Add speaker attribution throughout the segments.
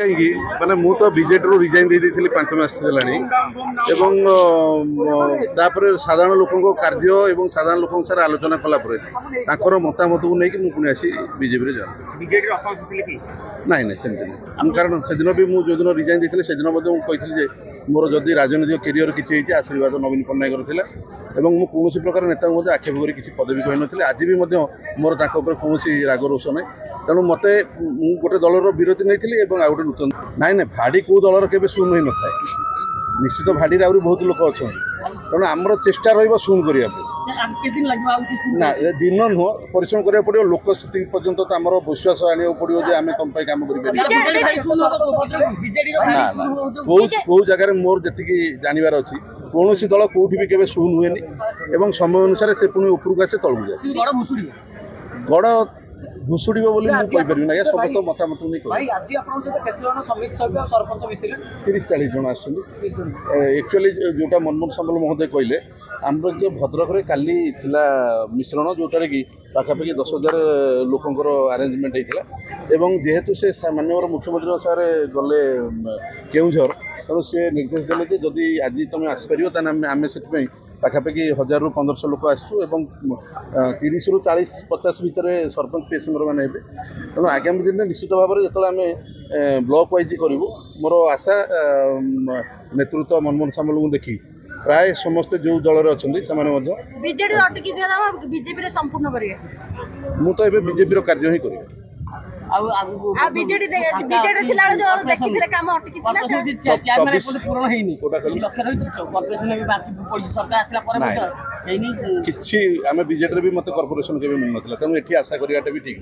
Speaker 1: कहीं माने मु तो बीजेडी रू रिजाइन दे देथिली 5 मास हेलानी एवं तापर साधारण लोकन कार्य एवं साधारण लोकन सारा आलोचना कला परे ताकर मतामत को नहीं कि मु पुनी आसी बीजेपी रे जान
Speaker 2: बीजेडी रो असंस थिले कि नहीं
Speaker 1: नहीं सेमती नहीं कारण से दिन भी मु जो दिन रिजाइन देथिले से दिन मु कहिथिली जे मोर जदि राजनीतिक कैरियर किछि हेछि आशीर्वाद नवीन पट्टनायक थिला एवं मु कौन प्रकार नेता आक्षेप कर किसी पदवी कही नी आज भी मोर कौन राग रोष ना तेणु मत गोटे दलर विरोधी नहीं आ गए नूतन नाई ना भाड़ी कौ दलर के शून हो न था निश्चित भाड़ी आहरी बहुत लोक अच्छा तेणु आमर चेष्टा रन करने ना दिन नुह परिश्रम करा पड़ो लोक से पर्यंत तो आम विश्वास आने पड़ो जे आम तुम कम कर कौ जगार मोर जी जानवर अच्छी कौन दल कौटी भी केवे शून हुए एवं समय अनुसार से पुणी उपरक आसे तलू जाए गड़ भुशुड़ बोली मुझे ना सब तो मतामत नहीं 30-40 जन एक्चुअली जोटा मनमोहन सामल महोदय कहले आम जो भद्रक काली मिश्रण जोटार कि पाखापाखि 10,000 लोकंर आरेंजमेंट होता जेहेतु से माननीय मुख्यमंत्री सारे गले केउझर तेणु सी निर्देश देले कि जदि आज तुम आसपार आम से पाखापाखि 1000 ରୁ 1500 लोक आसु 30 ରୁ 40-50 भितर सरपंच पीएस मेंबर मैंने तेणु आगामी दिन में निश्चित भाव में जो आम ब्लॉक वाइज करूँ मोर आशा नेतृत्व मनमोहन सामल को देखी प्राय समस्ते जो दल में अच्छा मु तो बीजेपी कार्य ही करी किसी आम बीजेडी भी मत कॉर्पोरेशन के मिल ना तेणु ये आशा करवाटा भी ठीक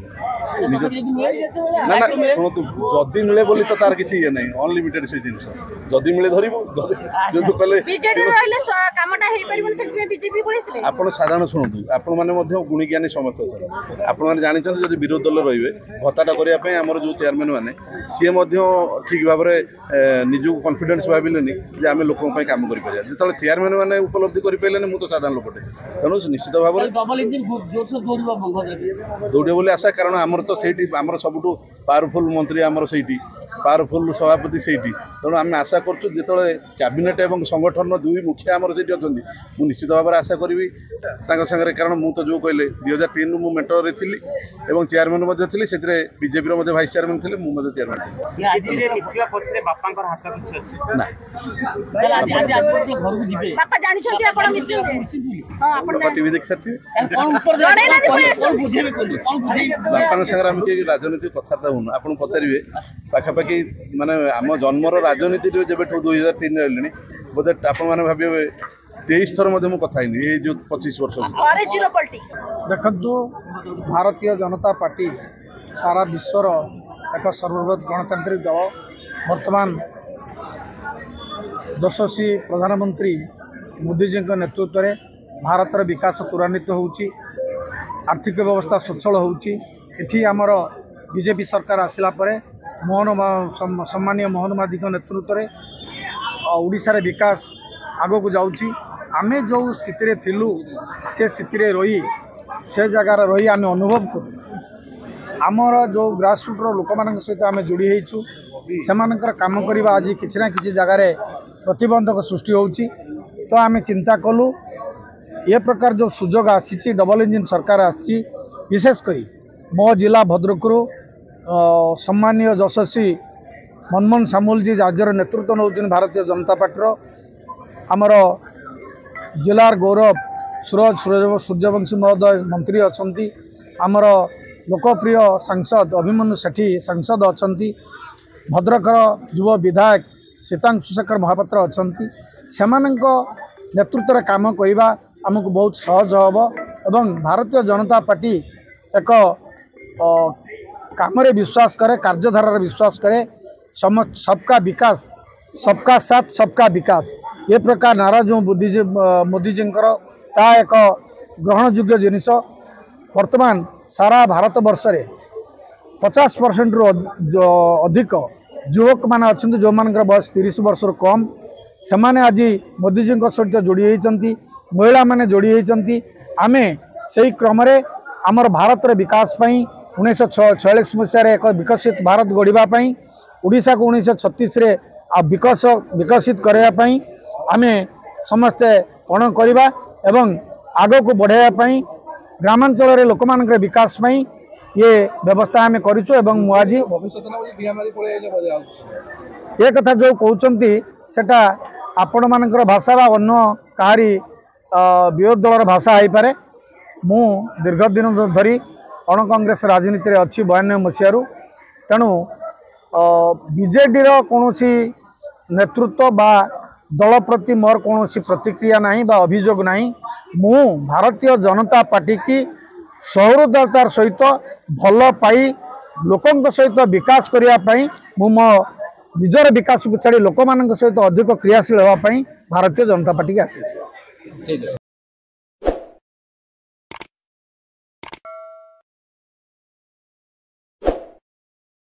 Speaker 1: ना ना शुणु जदि मिले बोली तो तार किसी ये नहीं अनलिमिटेड से जिन जदि मिले धरबू आप साधारण शुणु आपण मैंने गुणीज्ञानी समस्त अच्छा आपण जानते जब विरोधी दल रे भत्ता करने आमर जो चेयरमैन मैंने सी ठीक भाव में निजू कॉन्फिडेंस भाविले आम लोक कम कर जो चेयरमैन मैंने उपलब्धि करें मुझे तो साधारण लोकटे तेणु निश्चित भाव दौड़े बोली आशा कारण आमर तो से आमर सब पावरफुल मंत्री आमर से पावरफुल सभापति से तेणु आम आशा करो कैबिनेट और संगठन दुई मुखिया आमर से अच्छा मुझे निश्चित भाव में आशा करी सागर कारण मुझे जो कहले 2003 रु मेंटर थी चेयरमैन थी से बीजेपी भाइस चेयरमैन थे मुझे चेयरमैन टीवी देख सारी बापा सागर राजनीति कथा हूँ आप पचारे पाखापाखि माने आम जन्मर राजनीति जब 2003 रही बोधे आपने भावे 23 थर कथा ये जो 25 वर्ष
Speaker 3: देखु भारतीय जनता पार्टी सारा विश्वर एक सर्वबृहत गणतांत्रिक दल वर्तमान यशस्वी प्रधानमंत्री मोदीजी नेतृत्व में भारतर विकास त्वरान्वित होउची आर्थिक व्यवस्था सचल होउची आमर बीजेपी सरकार आसिला परे सम्मानीय मोहन माझी नेतृत्व में ओडिशा रे विकास आगो को जाउची आमे जो स्थिति थिलु से स्थिति रही से जगार रही आम अनुभव करूँ आमर जो ग्रासरूट लोक मान सहित आम जोड़ी होइछु सेमानकर काम करवा आज किसी ना किसी जगार प्रतिबंधक सृष्टि होउची तो आम चिंता कलु ये प्रकार जो सुजोग आसी डबल इंजिन सरकार आसी विशेषकर मो जिला भद्रकरू सम्मानीय यशस्वी मनमोहन सामुल जी राज्यर नेतृत्व नौ भारतीय जनता पार्टी आमर जिलार गौरव सूर्यवंशी महोदय मंत्री अच्छा आमर लोकप्रिय सांसद अभिमन्यु सेठी सांसद अच्छा भद्रकर युव विधायक सीतांशु शेखर महापात्र अच्छा से नेतृत्व में काम करने आमको बहुत सहज हम एवं भारतीय जनता पार्टी एक काम विश्वास करे कार्यधारा विश्वास करे सबका विकास सबका साथ सबका विकास ये प्रकार नारा जो मोदीजी ता एक ग्रहणयोग्य जिनिस वर्तमान सारा भारत वर्ष रे 50% रु अधिक युवक मान अच्छा जो मान बयस 30 वर्ष कम से माने आज मोदीजी सहित जोड़ी होती महिला माने जोड़ी होती आमे से क्रम आमर भारत विकास 1946 मसीह एक विकसित भारत गढ़ापी ओडिशा को 1936 विकसित करने आम समस्ते कौन करवा एवं आग को बढ़ाई ग्रामांचल लोक मान विकास ये व्यवस्था आम करूँ आज ये कथा जो कहते सेटा आपण मानकर भाषा बा अन्य कहारी विरोध दलर भाषा हो पारे मु दीर्घ दिन धरी अण कांग्रेस राजनीति अच्छी 92 मसीह तेणु बीजेडी कौन नेतृत्व बा दल प्रति मोर कौन प्रतिक्रिया नहीं बा अभियोग नहीं मु भारतीय जनता पार्टी की सहृदयतार सहित भल पाई लोकों सहित विकास करने मु मो निजर विकास को छाड़ी लोक मान सहित अधिक क्रियाशील होगापी भारतीय जनता पार्टी की आसी।